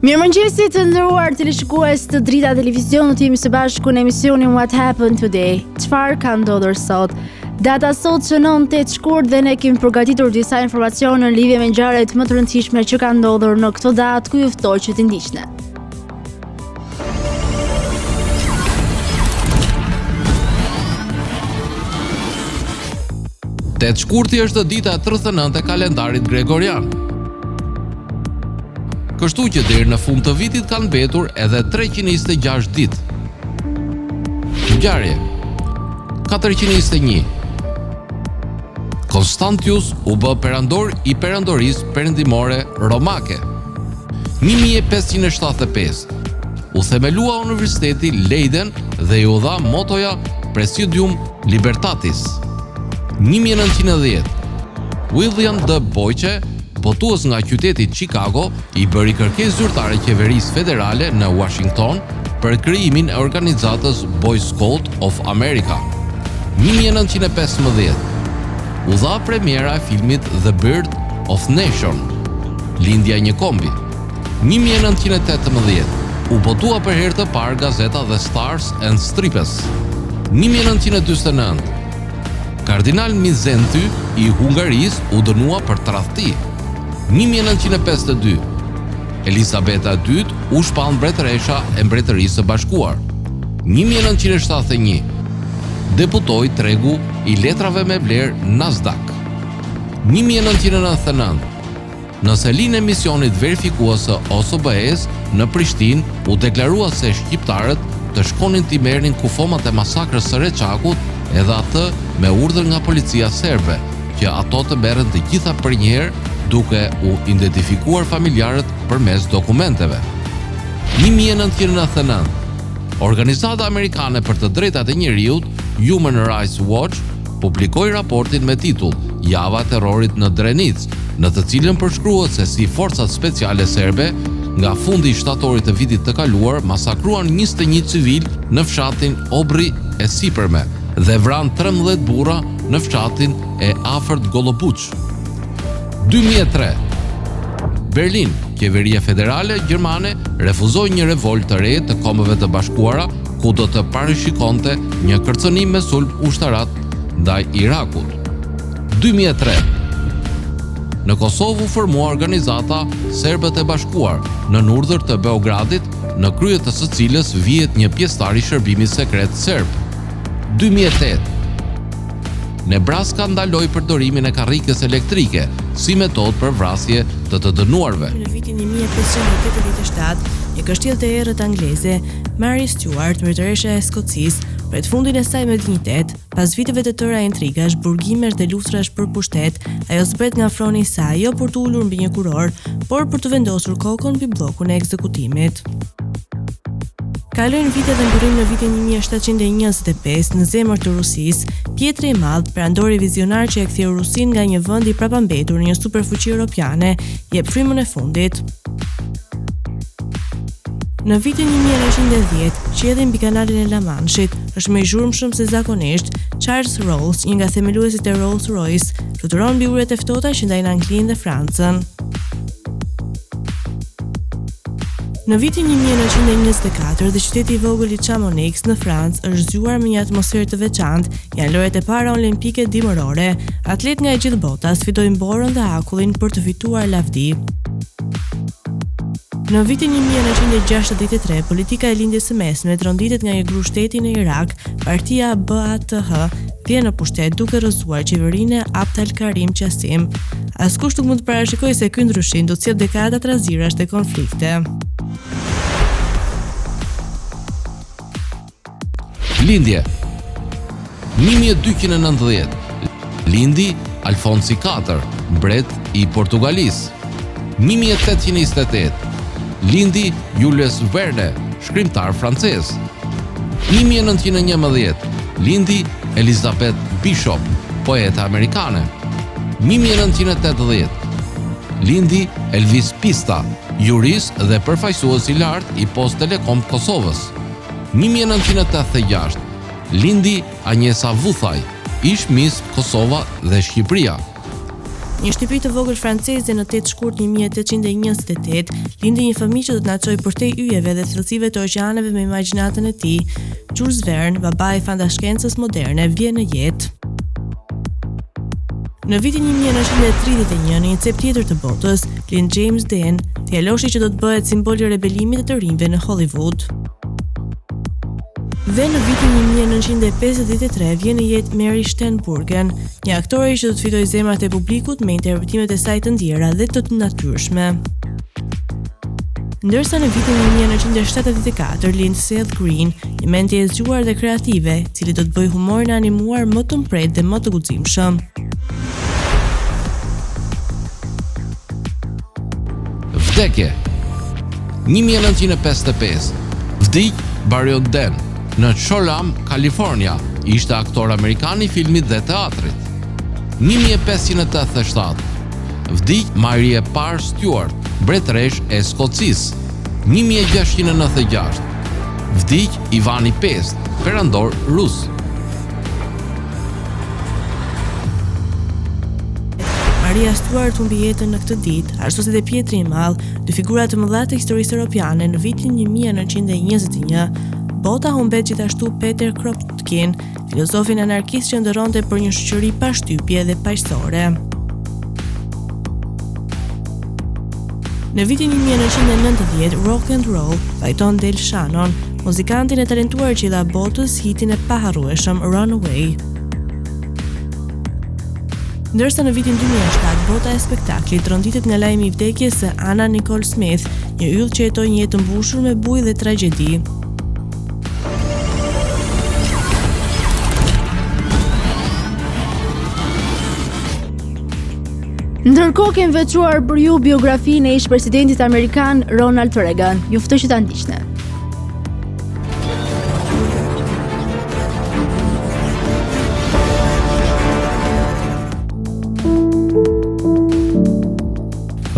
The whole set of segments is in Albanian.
Mirëmëngjesi të nderuar teleshikues të Drita Televizionit, jemi së bashku në emisionin What Happened Today. Çfarë ka ndodhur sot? Data sot shënon 8 shkurt dhe ne kemi përgatitur disa informacione në lidhje me ngjarjet më të rëndësishme që kanë ndodhur në këtë datë, ku ju ftoj që të ndiqni. Tetë shkurti është dita 39 e kalendarit gregorian. Kështu që deri në fund të vitit kanë mbetur edhe 326 ditë. Ngjarje 421. Konstantius u bë perandor i perandorisë perëndimore romake. 1575. U themelua Universiteti Leiden dhe ju dha motoja Presidium Libertatis. 1910. William D. Boyce, botues nga qyteti Chicago, i bëri kërkesë zyrtare qeverisë federale në Washington për krijimin e organizatës Boy Scout of America. 1915. U dha premiera e filmit The Birth of Nation, lindja e një kombi. 1918. U botua për herë të parë gazeta The Stars and Stripes. 1949. Kardinal Mizenti i Hungarisë u dënua për tradhti. 1952. Elisabeta II u shpall mbretëresha e Mbretërisë së Bashkuar. 1971. Debutoi tregu i letrave me vlerë Nasdaq. 1999. Në selin e misionit verifikues së OSBE-s në Prishtinë u deklarua se shqiptarët të shkonin t'i merrnin kufomat e masakrës së Reçakut, edhe atë me urdhër nga policia serbe, që ato të merren të gjitha përnjëherë, duke u identifikuar familjarët përmes dokumenteve. 1999. Organizata Amerikane për të drejtat e njeriut, Human Rights Watch, publikoi raportin me titull Java e terrorit në Drenic, në të cilën përshkruhet se si forcat speciale serbe nga fundi i shtatorit të vitit të kaluar masakruan 21 civil në fshatin Obri e Sipërme dhe vranë 13 burra në fshatin e afërt Golobuç. 2003. Berlin, qeveria federale gjermane refuzoi një revolt të re të Kombeve të Bashkuara, ku do të parashikonte një kërcënim me sulm ushtarak ndaj Irakut. 2003. Në Kosovë u formua organizata Serbët e Bashkuar, në urdhër të Beogradit, në krye të së cilës vihet një pjesëtar i shërbimit sekret serb. 2008. Nebraska ndaloi përdorimin e karrikës elektrike si metodë për vrasje të dënuarve. Në vitin 1587, një kështjell të errët angleze, Mary Stuart, mbretëresha e Skocisë, pret fundin e saj me dinjitet, pas viteve të tëra intrigash, burgimesh dhe luftrash për pushtet, ajo zbret nga froni i saj jo për të ulur mbi një kuror, por për të vendosur kokën mbi bllokun e ekzekutimit. Kalojnë vite dhe mbërrim në vitin 1725 në zemër të Rusisë, Pjetri i Madh, perandori vizionar që e ktheu Rusinë nga një vend i prapambetur në një superfuqi europiane, jep frymën e fundit. Në vitin 1910, qielli mbi kanalin e La Manshit është më i zhurmshëm se zakonisht. Charles Rolls, një nga themeluesit e Rolls-Royce, fluturon mbi uret e ftohta që ndajnë Anglinë dhe Francën. Në vitin 1924, dhe qyteti i vogël i Chamonix në Francë është zgjuar me një atmosferë të veçantë. Janë lojrat e para olimpike dimërore. Atlet nga e gjithë bota sfidojnë borën dhe akullin për të fituar lavdi. Në vitin 1963, politika e lindjes së mesme tronditet nga një gru shteti në Irak. Partia BATH vjen në pushtet duke rrëzuar qeverinë e Abd al-Karim Qasim. Askush nuk mund të parashikojë se ky ndryshim do të sjellë dekada trazirash dhe konflikte. Lindje 1290. Lindi Alfonsi IV, mbret i Portugalisë. 1828. Lindi Julius Verne, shkrimtar francez. 1911. Lindi Elizabeth Bishop, poeta amerikane. 1980. Lindi Elvis Pista, jurist dhe përfaqësues i lartë i Post Telekom Kosovës. 1986. Lindi Anjesa Vuthaj, ish Miss Kosova dhe Shqipëria. Një shtëpi të vogël franceze në 8 shkurt 1828, lindi një fëmijë që do të na çojë përtej yjeve dhe thellësive të oqeaneve me imagjinatën e tij. Jules Verne, babai i fantashkencës moderne, vjen në jetë. Në vitin 1931, në një cep tjetër të botës, lind James Dean, djaloshi që do të bëhet simbol i rebelimit të rinjve në Hollywood. Dhe në vitin 1953 vjen në jetë Mary Steenburgen, një aktore që do të fitojë zemrat e publikut me interpretimet e saj të ndjera dhe të natyrshme. Ndërsa në vitin 1974 lind Seth Green, një mendje e zgjuar dhe kreative, cili do të bëjë humorin animuar më të mpret dhe më të guximshëm. Vdekje 1955 vdik Barry Den në Cholam, Kalifornia, ishte aktor amerikan i filmit dhe teatrit. 1587 vdik Marie Parr Stuart, mbretëresh e Skocisë. 1696 vdik Ivani Pest, perandor rus. Maria Stuart humbi jetën në këtë ditë, ashtu si dhe Pietri i Madh, dy figura të mëdha të historisë europiane në vitin 1921. Bota humbet gjithashtu Peter Kropotkin, filozofin anarkist që ndërronte për një shoqëri pa shtypje dhe paqësore. Në vitin 1990, Rock and Roll fajton Del Shannon, muzikantin e talentuar që i dha botës hitin e paharrueshëm Runaway. Ndërsa në vitin 2007, bota e spektaklit rënditet nga lajmi i vdekjes së Anna Nicole Smith, një yll që jetoi një jetë të mbushur me bujë dhe tragjedi. Ndërkohë kemi veçuar për ju biografinë e ish-presidentit amerikan Ronald Reagan. Ju ftoj që ta ndiqni.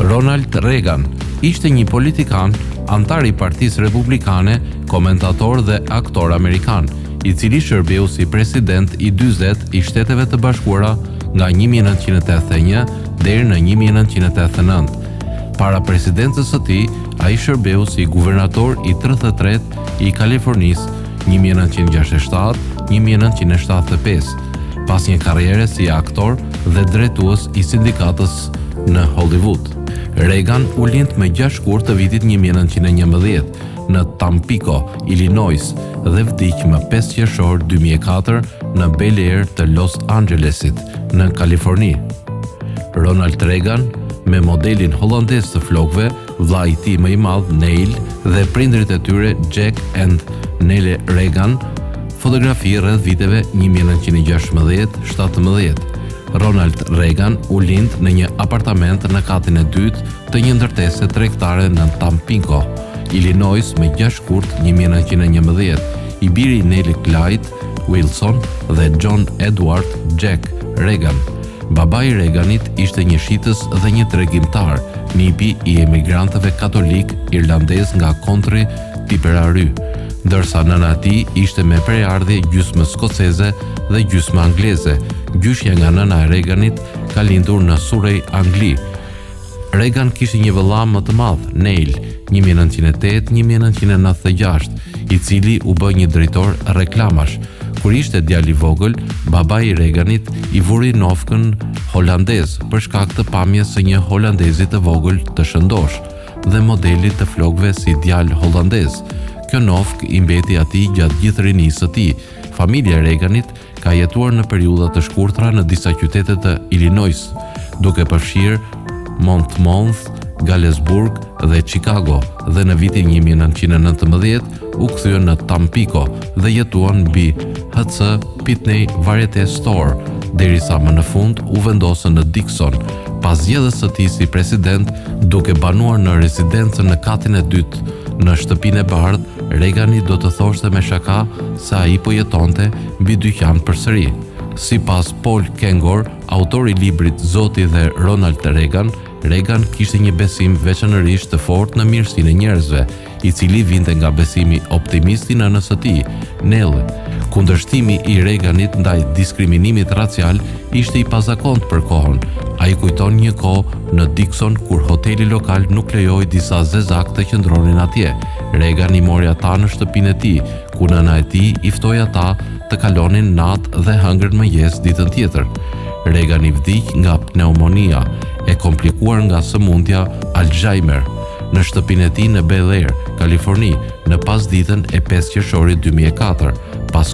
Ronald Reagan ishte një politikan, antar i Partisë Republikane, komentator dhe aktor amerikan, i cili shërbeu si president i 40 i Shteteve të Bashkuara nga 1981 deri në 1989. Para presidencës së tij, ai shërbeu si guvernator i 33 i Kalifornisë 1967-1975, pas një karriere si aktor dhe drejtues i sindikatës në Hollywood. Reagan u lind me 6 shkurt të vitit 1911 në Tampico, Illinois dhe vdiq më 5 qershor 2004 në Bel Air të Los Angelesit në Kaliforni. Ronald Reagan, me modelin hollandez të flokëve, vllai i tij më i madh Neil dhe prindërit e tyre Jack and Nelle Reagan, fotografi rreth viteve 1916-17. Ronald Reagan u lind në një apartament në katin e dytë të një ndërtese tregtare në Tampico, Illinois me 6 shkurt 1911, i biri Nellie Clyde Wilson dhe John Edward Jack Reagan. Babai i Reaganit ishte një shitës dhe një tregimtar, nipi i emigrantëve katolik irlandez nga County Tipperary, ndërsa nëna e tij ishte me prejardhje gjysmë skoceze dhe gjysmë angleze. Gjyshja nga nëna e Reaganit ka lindur në Surrey, Angli. Reagan kishte një vëlla më të madh, Neil, 1908-1996, i cili u bë një drejtor reklamash. Kur ishte djali i vogël, babai i Reaganit i vuri nofkën holandez për shkak të pamjes së një holandezi të vogël të shëndosh dhe modelit të flokëve si djalë holandez. Kjo nofk i mbeti atij gjatë gjithë rinisë së tij. Familja e Reaganit ka jetuar në periudha të shkurtra në disa qytete të Illinois, duke përfshirë Monmouth, Galesburg dhe Chicago, dhe në vitin 1919 u kthyen në Tampico dhe jetuan mbi HC Pitney Variety Store, derisa më në fund u vendosën në Dixon, pas zgjedhjes së tij si president, duke banuar në rezidencën në katin e dytë në shtëpinë e bardhë. Reagani do të thoshte me shaka se ai po jetonte mbi dyqan përsëri. Sipas Paul Kengor, autori i librit Zoti dhe Ronald Reagan, Reagan kishte një besim veçanërisht të fortë në mirësinë e njerëzve. i cili vinte nga besimi optimist i nënës së tij, Nell. Kundërshtimi i Reaganit ndaj diskriminimit racial ishte i pazakont për kohën. Ai kujton një kohë në Dixon kur hoteli lokal nuk lejoi disa zezak të qëndronin atje. Reagan i mori ata në shtëpinë e tij, ku nëna e tij i ftoi ata të kalonin natë dhe hëngrën mëngjes ditën tjetër. Reagan i vdiq nga pneumonia, e komplikuar nga sëmundja Alzheimer, në shtëpinë e tij në Bel Air, Kaliforni, në pasditën e 5 qershorit 2004. Pas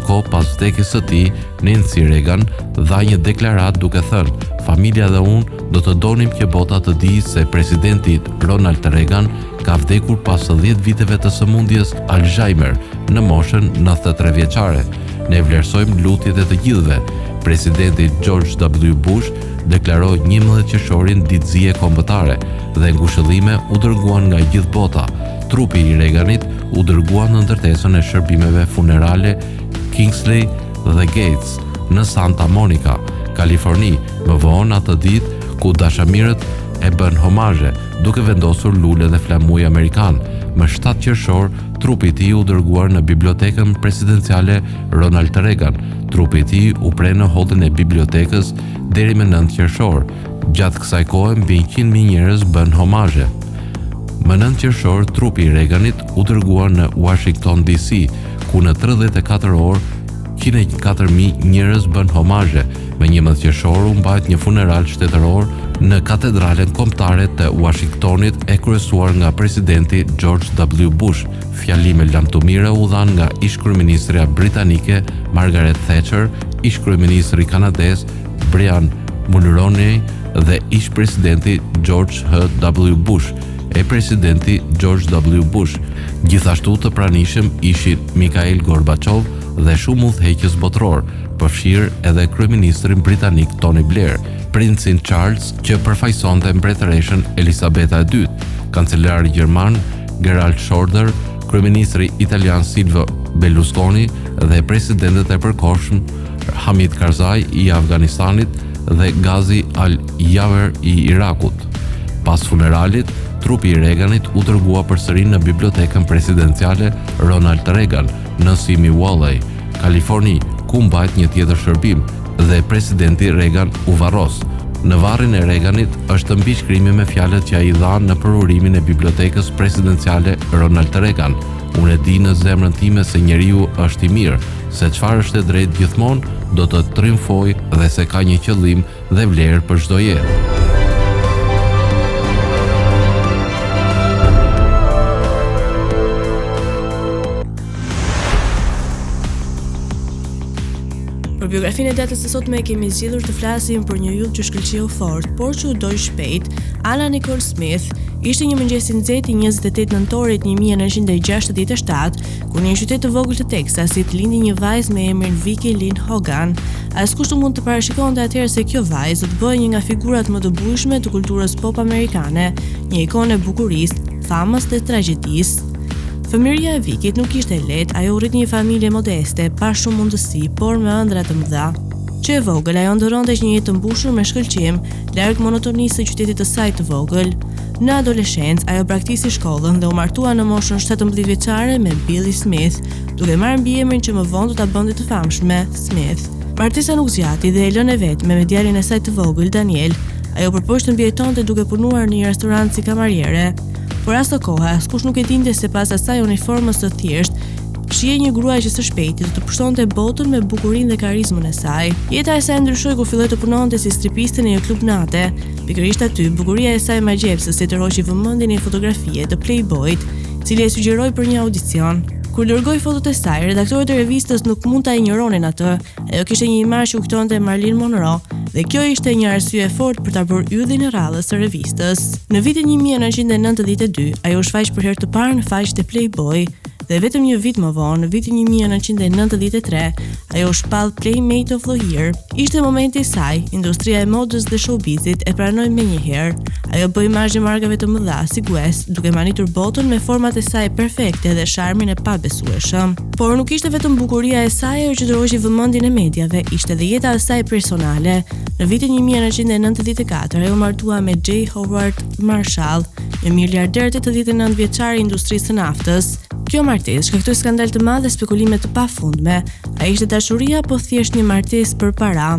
vdekjes së tij, Nancy Reagan dha një deklarat duke thënë: "Familja dhe unë do të donim që bota të dijë se presidenti Ronald Reagan ka vdekur pas 10 viteve të sëmundjes Alzheimer në moshën 93 vjeçare. Ne vlerësojmë lutjet e të gjithëve." Presidenti George W. Bush deklaroi 11 qershorin ditëzie kombëtare dhe ngushëllime u dërguan nga gjithë bota. Trupi i Reaganit u dërgua në ndërtesën e shërbimeve funerale Kingsley dhe Gates në Santa Monica, Kaliforni, më vonë atë ditë, ku dashamirët e bën homazhe duke vendosur lule dhe flamuj amerikan. Më 7 qershor, trupi i tij u dërguar në bibliotekën presidenciale Ronald Reagan. Trupi i tij u pre në hollin e bibliotekës deri më 9 qershor. Gjatë kësaj kohe mbi 100.000 njerëz bën homazhe. Më 9 qershor, trupi i Reaganit u dërguar në Washington DC, ku në 34 orë 104.000 njerëz bën homazhe. Më 11 qershor u mbajt një funeral shtetëror në katedralen kombëtare të Washingtonit, e kryesuar nga presidenti George W. Bush. Fjalime lamtumire u dhan nga ish-kryeministria britanike Margaret Thatcher, ish-kryeministri kanadez Brian Mulroney dhe ish-presidenti George W. Bush e presidenti George W. Bush. Gjithashtu të pranishëm ishin Mikhail Gorbachev dhe shumë udhëheqës botror, përfshirë edhe kryeministrin britanik Tony Blair, princin Charles që përfaqësonte mbretëreshën Elisabeta II, kancelari gjerman Gerhard Schröder, kryeministri italian Silvio Berlusconi dhe presidentët e përkohshëm Hamid Karzai i Afganistanit dhe Ghazi al-Yawer i Irakut. Pas funeralit, trupi i Reaganit u dërgua përsëri në bibliotekën presidenciale Ronald Reagan në Simi Valley, Kaliforni, ku mbajt një tjetër shërbim dhe presidenti Reagan u varros. Në varrin e Reaganit është mbi shkrimi me fjalët që ai dha në përurimin e bibliotekës presidenciale Ronald Reagan: "Unë e di në zemrën time se njeriu është i mirë, se çfarë është e drejtë gjithmonë do të triumfojë dhe se ka një qëllim dhe vlerë për çdo jetë." Për biografinë e datës së sotme kemi zgjedhur të flasim për një yll që shkëlqeu fort, por që u doj shpejt. Anna Nicole Smith ishte një mëngjes i nxehtë 28 nëntorit 1967, kur në një qytet të vogël të Teksasit lindi një vajzë me emrin Vicky Lynn Hogan. Askush nuk mund të parashikonte atëherë se kjo vajzë do të bëhej një nga figurat më të bujshme të kulturës pop amerikane, një ikonë e bukurisë, famës dhe tragjedisë. Fëmijëria e Vikit nuk ishte e lehtë, ajo u rrit në një familje modeste, pa shumë mundësi, por me ëndra të mëdha. Që e vogël, ajo ndëronte një jetë të mbushur me shkëlqim, larg monotonisë së qytetit të saj të vogël. Në adoleshencë, ajo praktisi shkollën dhe u martua në moshën 17 vjeçare me Billy Smith, duke marrë mbiemrin që më vonë do ta bënte të famshme, Smith. Martesa nuk zgjati dhe e lënë vetme me djalin e saj të vogël, Daniel. Ajo përpoq të mbijetonte duke punuar në një restorant si kamariere. Por as të koha, askush nuk e dinte se pas asaj uniformës së thjesht, shihej një gruaj që së shpejti do të pushtonte botën me bukurinë dhe karizmën e saj. Jeta e saj ndryshoi kur filloi të punonte si stripiste në një klub nate. Pikërisht aty, bukuria e saj magjepsëse të tërhoqi vëmendjen në fotografie të Playboyt, i cili e sugjeroi për një audicion. Kur dërgoi fotot e saj, redaktorët e revistës nuk mund ta injoronin atë. Ajo kishte një imazh që u kujtonte Marilyn Monroe, dhe kjo ishte një arsye e fortë për ta bërë yllin e rradhës së revistës. Në vitin 1992, ajo u shfaq për herë të parë në faqet e Playboy, dhe vetëm një vit më vonë, në vitin 1993, ajo u shpall Playmate of the Year. Ishte momenti i saj, industria e modës dhe showbizit e pranoi menjëherë. Ajo bëi imazhe markave të mëdha si Guess, duke manitur botën me format e saj perfekte dhe sharmin e pabesueshëm. Por nuk ishte vetëm bukuria e saj ajo që tërhoqi vëmendjen e mediave, ishte edhe jeta e saj personale. Në vitin 1994, ajo martua me J. Howard Marshall, një miliarder 89 vjeçar i industrisë së naftës. Kjo martesë shkaktoi skandal të madh dhe spekulime të pafundme. A ishte dashuria apo thjesht një martesë për para?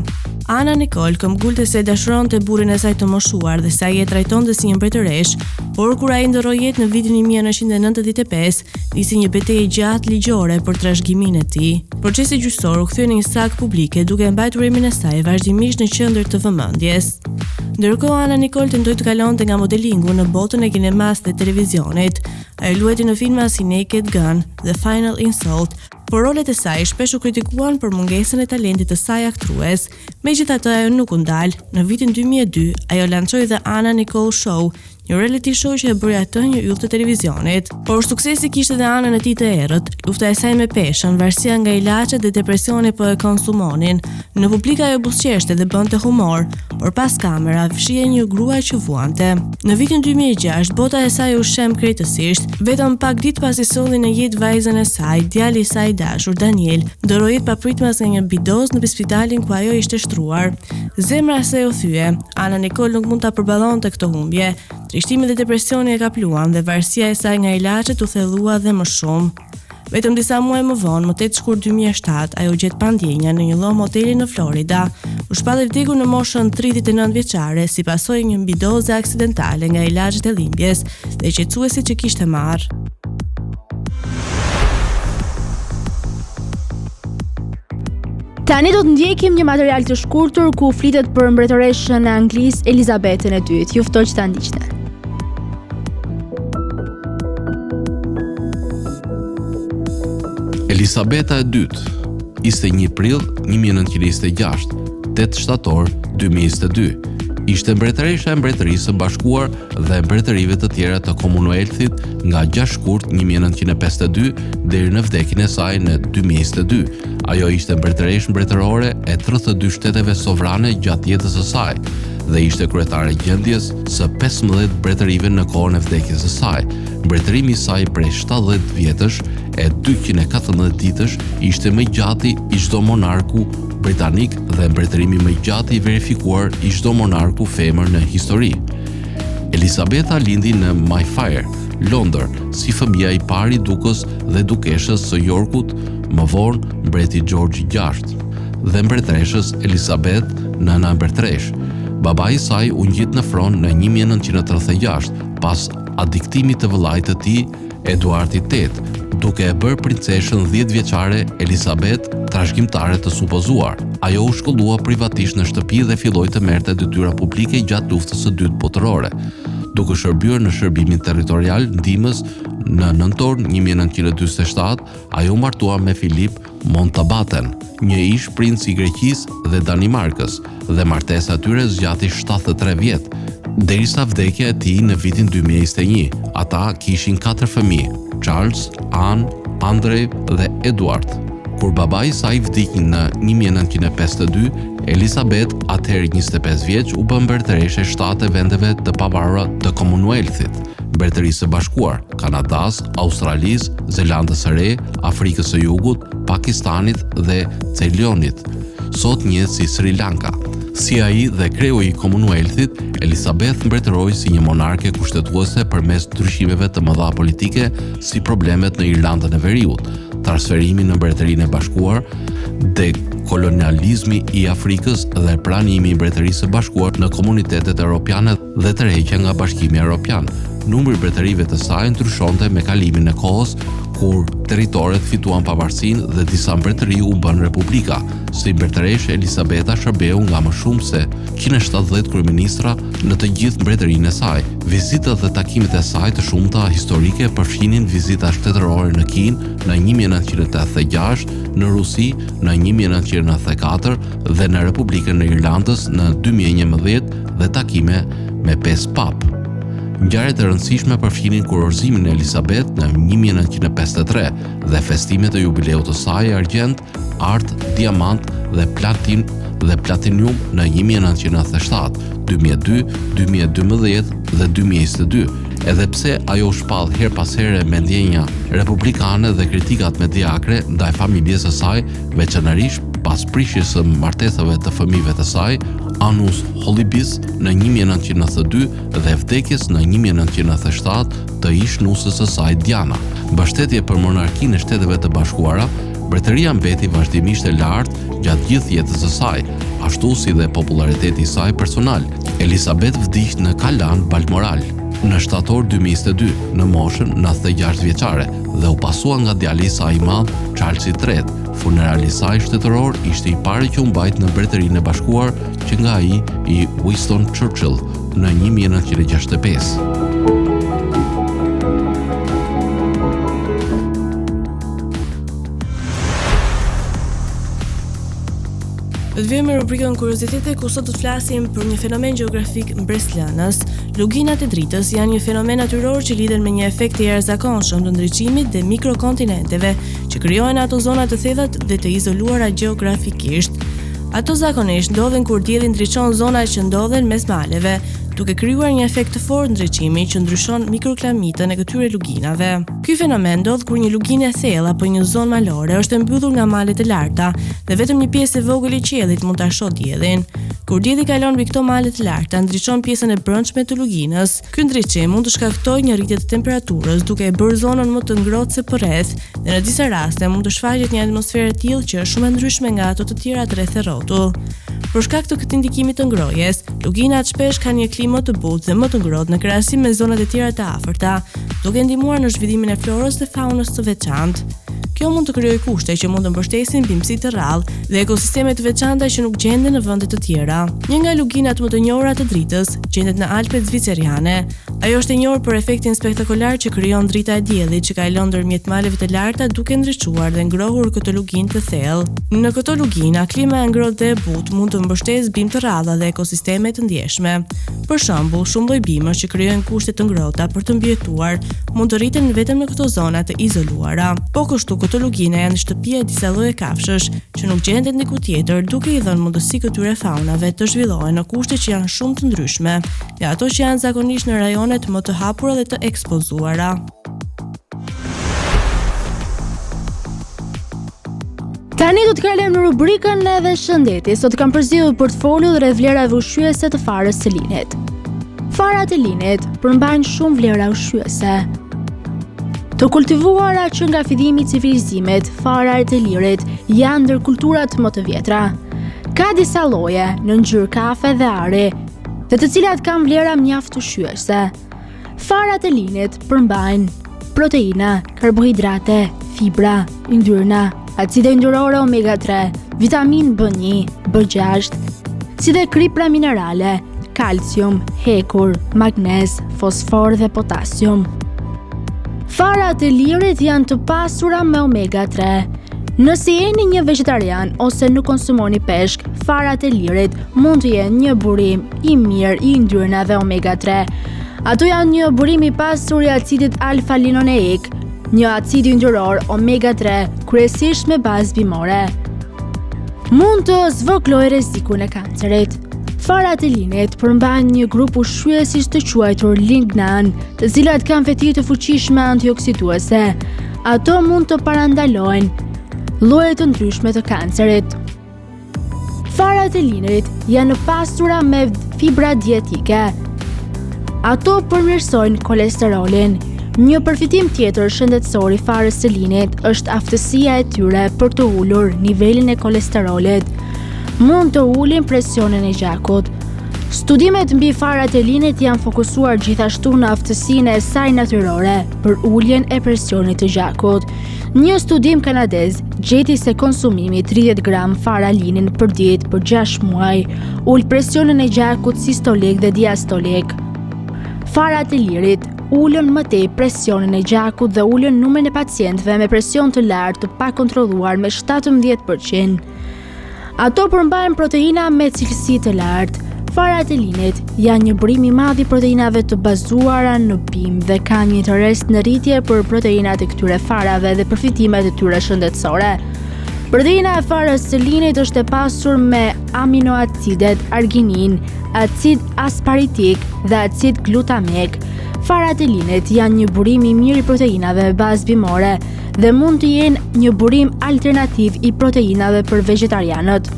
Anna Nicole këmbgulte se dashuronte burrin e saj të moshuar dhe se ai e trajtonte si një mbretëresh, por kur ai ndorroi jetë në vitin 1995, nisi një betejë gjatë ligjore për trashëgiminë e tij. Procesi gjyqësor u kthye në një sak publike duke mbajtur emrin e saj vazhdimisht në qendër të vëmendjes. Ndërkohë Anna Nicole tentoi të kalonte nga modelingu në botën e kinemas dhe televizionit. Ai lueti në filma si Naked Gun dhe Final Insult, por rolet e saj shpesh u kritikuan për mungesën e talentit të saj aktrues. Megjithatë, ajo nuk u ndal. Në vitin 2002, ajo lancoi The Anna Nicole Show, një reality show që e bëri atë një yll të televizionit. Por suksesi kishte edhe anën e tij të errët. Lufta e saj me peshën, varësia nga ilaçet dhe depresioni po e konsumonin. Në publik ajo buzëqeshte dhe bënte humor, por pas kamera fshihej një grua që vuante. Në vitin 2006, bota e saj u shem krejtësisht. Vetëm pak ditë pasi solli në jetë vajzën e saj, djali i saj dashur Daniel ndoroi papritmas nga një bidoz në spitalin ku ajo ishte shtruar. Zemra e saj u thye. Anna Nicole nuk mund ta përballonte këtë humbje. Trishtimi dhe depresioni e kapluan dhe varësia e saj nga ilaçet u thellua dhe më shumë. Vetëm disa muaj më vonë, më 8 shkurt 2007, ajo gjet pandjenja në një lloj hoteli në Florida. U shpalli vdekur në moshën 39 vjeçare si pasojë një mbidoze aksidentale nga ilaçet e dhimbjes dhe qetësuesit që kishte marrë. Tani do të ndjekim një material të shkurtër ku flitet për mbretëreshën e Anglisë Elizabetën e II. Ju ftoj që ta ndiqni. Elisabeta e II, 21 prill 1926, 8 shtator 2022. Ishte mbretëresha e Mbretërisë së Bashkuar dhe mbretërive të tjera të Commonwealthit nga 6 shkurt 1952 deri në vdekjen e saj në 2022. Ajo ishte mbretëresh mbretërore e 32 shteteve sovrane gjatë jetës së saj dhe ishte kryetare gjendjes së 15 mbretërive në kohën e vdekjes së saj. Mbretërimi i saj prej 70 vjetësh e 214 ditësh ishte më i gjati i çdo monarku britanik dhe mbretërimi më i gjatë i verifikuar i çdo monarku femër në histori. Elisabeta lindi në Mayfair, Londër, si fëmija i pari i dukës dhe dukeshës së Yorkut, më vonë mbreti George VI, dhe mbretëreshës Elizabeth, nëna mbretëresh. Babai i saj u ngjit në fron në 1936 pas adiktimit të vëllait të tij, Eduardi VIII, duke e bërë princeshën 10 vjeçare Elizabeth trashëgimtare të supozuar. Ajo u shkollua privatisht në shtëpi dhe filloi të merrte detyra publike gjatë luftës së dytë botërore, duke shërbyer në shërbimin territorial ndihmës. Në nëntor 1947, ajo martua me Philip Mountbatten, një ish princ i Greqisë dhe Danimarkës, dhe martesa e tyre zgjati 73 vjet, derisa vdekja e tij në vitin 2021. Ata kishin 4 fëmijë: Charles, Anne, Andrej dhe Edward. Kur babai i saj vdiq në 1952, Elizabeth, atëherë 25 vjeç, u bë mbretëreshe 7 vendeve të pavarura të Commonwealthit, Mbretërisë së Bashkuar, Kanadas, Australisë, Zelandës së Re, Afrikës së Jugut, Pakistanit dhe Ceylonit, sot njihet si Sri Lanka. Si ai dhe kreu i Commonwealthit, Elizabeth mbretëroi si një monarke kushtetuese përmes ndryshimeve të mëdha politike, si problemet në Irlandën e Veriut, transferimi në Mbretërinë e Bashkuar, dekolonializmi i Afrikës dhe pranimi i Mbretërisë së Bashkuar në komunitetet europiane dhe tërheqja nga Bashkimi Evropian. Numri i mbretërive të saj ndryshonte me kalimin e kohës, kur territoret fituan pavarësinë dhe disa mbretëri u bën republika. Si mbretëresh, Elisabeta shërbeu nga më shumë se 170 kryeministra në të gjithë mbretërinë e saj. Vizitat dhe takimet e saj të shumta historike përfshinin vizita shtetërore në Kinë në 1986, në Rusi në 1994 dhe në Republikën e Irlandës në 2011 dhe takime me 5 papë. Ngjarjet e rëndësishme përfshinin kurorëzimin e Elizabeth në 1953 dhe festimet e jubileut të saj argjend, art, diamant dhe platinium në 1997, 2002, 2012 dhe 2022. Edhe pse ajo u shpall her pas here me ndjenja republikane dhe kritikat mediakre ndaj familjes së saj, veçanërisht pas prishjes së martesave të fëmijëve të saj, Annus Hollibis në 1992 dhe vdekjes në 1997 të ish nusës së saj Diana. Mbështetje për monarkinë e Shteteve të Bashkuara, mbretëria mbeti vazhdimisht e lartë gjatë gjithë jetës së saj, ashtu si dhe populariteti i saj personal. Elizabeth vdiq në Kalan, Balmoral, në shtator 2022, në moshën 96 vjeçare dhe u pasua nga djali i saj i madh, Charles III. Funerali i saj shtetëror ishte i pari që u mbajt në Mbretërinë e Bashkuar që nga ai i Winston Churchill në 1965. Do të vijmë me rubrikën Kuriozitete, ku sot do të flasim për një fenomen gjeografik mbreslanës. Luginat e dritës janë një fenomen natyror që lidhen me një efekt të jashtëzakonshëm të ndriçimit dhe mikrokontinenteve që krijohen ato zona të thella dhe të izoluara gjeografikisht. Ato zakonisht ndodhen kur dielli ndriçon zonat që ndodhen mes maleve, duke krijuar një efekt të fortë ndriçimi që ndryshon mikroklimatën e këtyre luginave. Ky fenomen ndodh kur një lugine e thellë apo një zonë malore është e mbyllur nga malet e larta dhe vetëm një pjesë e vogël e qiellit mund ta shohë diellin. Kur dielli kalon mbi këto male të larta, ndriçon pjesën e brendshme të luginës. Ky ndriçim mund të shkaktojë një rritje të temperaturës, duke e bërë zonën më të ngrohtë se përreth, dhe në disa raste mund të shfaqet një atmosferë e tillë që është shumë e ndryshme nga ato të tjera rreth e rrotull. Për shkak të këtij ndikimi të ngrohjes, luginat shpesh kanë një klimë më të butë dhe më të ngrohtë në krahasim me zonat e tjera të afërta, duke ndihmuar në zhvillimin e florës dhe faunës të veçantë. Kjo mund të krijojë kushte që mund të mbështesin bimësi të rrallë dhe ekosisteme të veçanta që nuk gjenden në vende të tjera. Një nga luginat më të njohura të dritës gjendet në Alpet Zviceriane. Ajo është e njohur për efektin spektakolar që krijon drita e diellit që kalon ndërmjet maleve të larta duke ndriçuar dhe ngrohur këtë luginë të thellë. Në këto lugina, klima e ngrohtë dhe e butë mund të mbështesë bimë të rralla dhe ekosisteme të ndjeshme. Për shembull, shumë lloj bimësh që krijojnë kushte të ngrohta për të mbijetuar mund të rriten vetëm në këto zona të izoluara. Po kështu këto lugine janë shtëpia e disa lloje kafshësh që nuk gjenden diku tjetër, duke i dhënë mundësi këtyre faunave të zhvillohen në kushte që janë shumë të ndryshme, nga ato që janë zakonisht në rajonet më të hapura dhe të ekspozuara. Tani do të kalojmë në rubrikën edhe shëndeti. Sot kam përzgjedhur për të folur rreth vlerave ushqyese të farës së linit. Farat e linit përmbajnë shumë vlera ushqyese. Të kultivuara që nga fillimi i civilizimit, farat e lirit janë ndër kulturat më të vjetra. Ka disa lloje në ngjyrë kafe dhe ari, të cilat kanë vlera mjaft ushqyese. Farat e linit përmbajnë proteina, karbohidrate, fibra, yndyrna, acide yndyrore omega-3, vitamin B1, B6, si dhe kripra minerale, kalcium, hekur, magnez, fosfor dhe potasium. Farat e lirit janë të pasura me omega-3. Nëse jeni një vegetarian ose nuk konsumoni peshk, farat e lirit mund të jenë një burim i mirë i yndyrnave omega-3. Ato janë një burim i pasur i acidit alfa-linoleik, një acid yndyror omega-3 kryesisht me bazë bimore. Mund të zvogëlojë rrezikun e kancerit. Farat e linit përmbajnë një grup ushqyesish të quajtur lignan, të cilat kanë feti të fuqishme antioksiduese. Ato mund të parandalojnë lloje të ndryshme të kancerit. Farat e linit janë pasura me fibra dietike. Ato përmirësojnë kolesterolin. Një përfitim tjetër shëndetësor i farës së linit është aftësia e tyre për të ulur nivelin e kolesterolit. Mund të ulin presionin e gjakut. Studimet mbi farat e linit janë fokusuar gjithashtu në aftësinë e saj natyrore për uljen e presionit të gjakut. Një studim kanadez gjeti se konsumimi 30 gram fara linin për ditë për 6 muaj ul presionin e gjakut sistolik dhe diastolik. Farat e lirit ulën më tej presionin e gjakut dhe ulën numrin e pacientëve me presion të lartë të pakontrolluar me 17%. Ato përmbajnë proteina me cilësi të lartë. Farat e linit janë një burim i madh i proteinave të bazuara në bimë dhe kanë një interes në rritje për proteinat e këtyre farave dhe përfitimet e tyre shëndetësore. Proteina e farës së linit është e pasur me aminoacidet arginin, acid asparitik dhe acid glutamek. Farat e linit janë një burim i mirë i proteinave bazë bimore dhe mund të jenë një burim alternativ i proteinave për vegetarianët.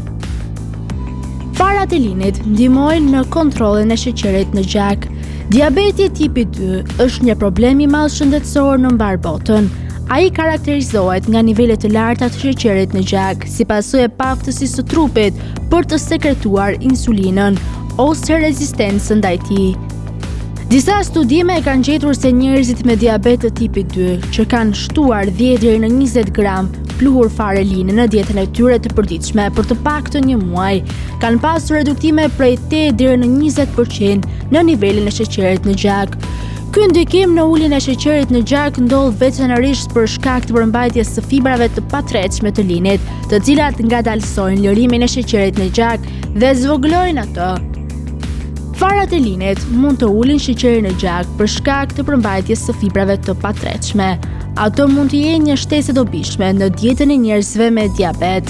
Farat e linit ndihmojnë në kontrollin e sheqerit në gjak. Diabeti tipi 2 është një problem i madh shëndetësor në mbar botën. Ai karakterizohet nga nivelet të larta të sheqerit në gjak, si pasojë e paftësisë së trupit për të sekretuar insulinën ose rezistencën ndaj tij. Disa studime kanë gjetur se njerëzit me diabet të tipit 2 që kanë shtuar 10 deri në 20 gram pluhur fare line në dietën e tyre të përditshme për të paktën një muaj, kanë pasur reduktime prej 8 deri në 20% në nivelin e sheqerit në gjak. Ky ndikim në uljen e sheqerit në gjak ndodh veçanërisht për shkak të përmbajtjes së fibrave të patërheqshme të linit, të cilat ngadalsojnë lërimin e sheqerit në gjak dhe zvogëlojnë atë. Farat e linit mund të ulin sheqerin në gjak për shkak të përmbajtjes së fibrave të patërheqshme. Ato mund të jenë një shtesë e dobishme në dietën e njerëzve me diabet.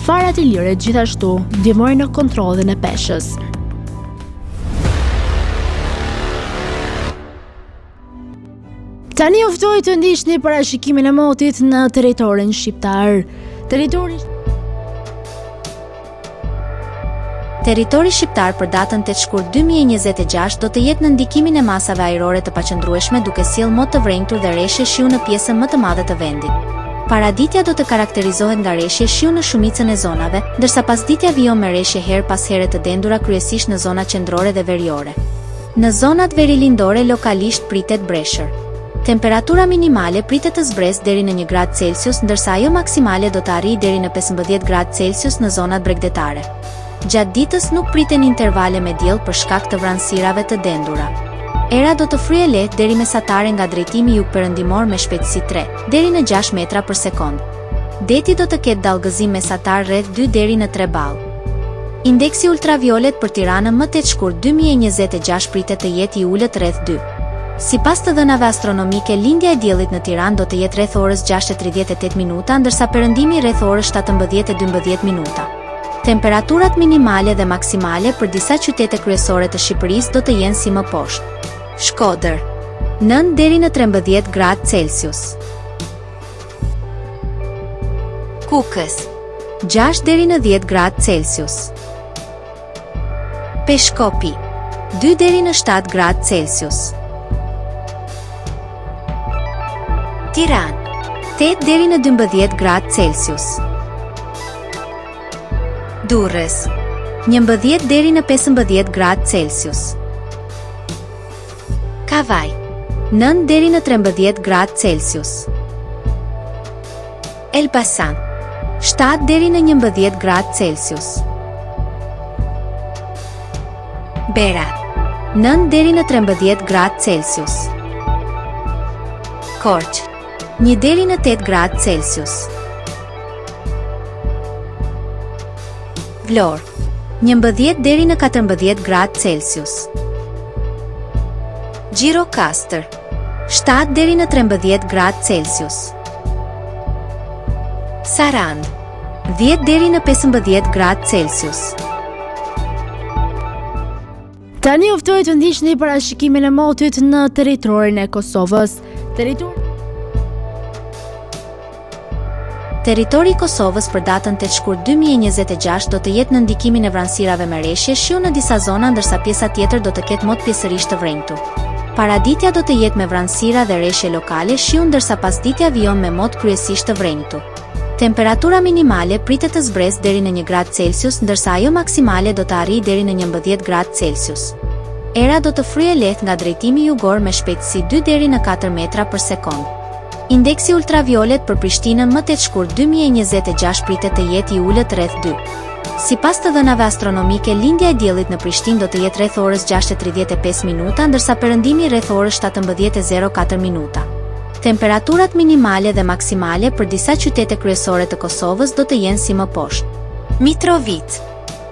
Farat e lire gjithashtu ndihmojnë në kontrollin e peshës. Tani u ftoj të ndiqni parashikimin e motit në territorin shqiptar. Territori shqiptar për datën 8 shkurt 2026 do të jetë në ndikimin e masave ajrore të paqëndrueshme, duke sjellë mot të vrenjtur dhe reshje shiu në pjesën më të madhe të vendit. Paraditja do të karakterizohet nga reshje shiu në shumicën e zonave, ndërsa pasditja vijon me reshje her pas here të dendura kryesisht në zonat qendrore dhe veriore. Në zonat verilindore lokalisht pritet breshër. Temperatura minimale pritet të zbresë deri në 1 gradë Celsius, ndërsa ajo maksimale do të arrijë deri në 15 gradë Celsius në zonat bregdetare. Gjatë ditës nuk priten intervale me diell për shkak të vranësirave të dendura. Era do të fryejë lehtë deri mesatare nga drejtimi jug-perëndimor me shpejtësi 3 deri në 6 metra për sekond. Deti do të ketë dallgëzim mesatar rreth 2 deri në 3 ball. Indeksi ultraviolet për Tiranën më 8 shkurt 2026 pritet të jetë i ulët rreth 2. Sipas të dhënave astronomike, lindja e diellit në Tiranë do të jetë rreth orës 6:38 minuta, ndërsa perëndimi rreth orës 17:12 minuta. Temperaturat minimale dhe maksimale për disa qytete kryesore të Shqipërisë do të jenë si më poshtë. Shkodër, 9 deri në 13 gradë Celsius. Kukës, 6 deri në 10 gradë Celsius. Peshkopi, 2 deri në 7 gradë Celsius. Tiranë, 8 deri në 12 gradë Celsius. Durrës, 11 deri në 15 gradë Celsius. Kavaj, 9 deri në 13 gradë Celsius. Elbasan, 7 deri në 11 gradë Celsius. Berat, 9 deri në 13 gradë Celsius. Korçë, 1 deri në 8 gradë Celsius. Vlorë, 11 deri në 14 gradë Celsius. Gjirokastër, 7 deri në 13 gradë Celsius. Sarandë, 10 deri në 15 gradë Celsius. Tani u ftoj të ndiqni parashikimin e motit në territorin e Kosovës. Territori i Kosovës për datën 8 shkurt 2026 do të jetë në ndikimin e vranësirave me reshje shiu në disa zona, ndërsa pjesa tjetër do të ketë mot pjesërisht të vrenjtur. Paraditja do të jetë me vranësira dhe reshje lokale shiu, ndërsa pasditja vijon me mot kryesisht të vrenjtur. Temperatura minimale pritet të zbresë deri në 1 gradë Celsius, ndërsa ajo maksimale do të arrijë deri në 11 gradë Celsius. Era do të fryejë lehtë nga drejtimi jugor me shpejtësi 2 deri në 4 metra për sekond. Indeksi ultraviolet për Prishtinën më 8 shkurt 2026 pritet të jetë i ulët rreth 2. Sipas të dhënave astronomike, lindja e diellit në Prishtinë do të jetë rreth orës 6:35 minuta, ndërsa perëndimi rreth orës 17:04 minuta. Temperaturat minimale dhe maksimale për disa qytete kryesore të Kosovës do të jenë si më poshtë. Mitrovica,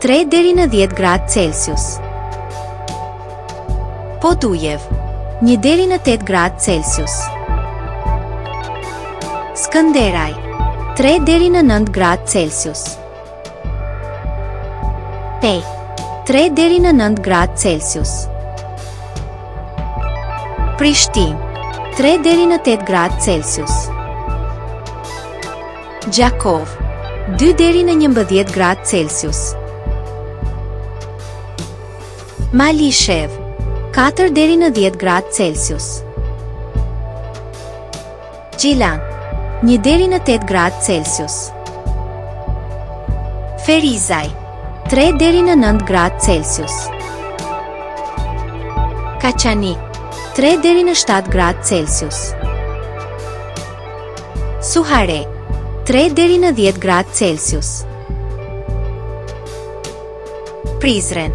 3 deri në 10 gradë Celsius. Podujev, 1 deri në 8 gradë Celsius. Skënderaj, 3 deri në 9 gradë Celsius. Pej, 3 deri në 9 gradë Celsius. Prishtinë, 3 deri në 8 gradë Celsius. Gjakov, 2 deri në 11 gradë Celsius. Mali i shevë, 4 deri në 10 gradë Celsius. Gjilan, 1 deri në 8 gradë Celsius. Ferizaj, 3 deri në 9 gradë Celsius. Kachani, 3 deri në 7 gradë Celsius. Suhare, 3 deri në 10 gradë Celsius. Prizren,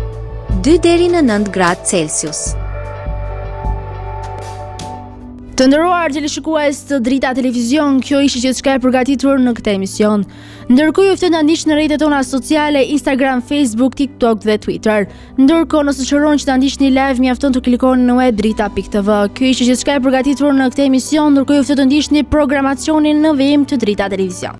2 deri në 9 gradë Celsius. Të nderuar teleshikues të Drita Televizion, kjo ishte gjithçka e përgatitur në këtë emision. Ndërkohë ju ftoj ta ndiqni në rrjetet tona sociale, Instagram, Facebook, TikTok dhe Twitter. Ndërkohë nëse çroni që ta ndiqni live, mjafton të klikoni në www.drita.tv. Kjo ishte gjithçka e përgatitur në këtë emision, ndërkohë ju ftoj të ndiqni programacionin në vijim të Drita Televizion.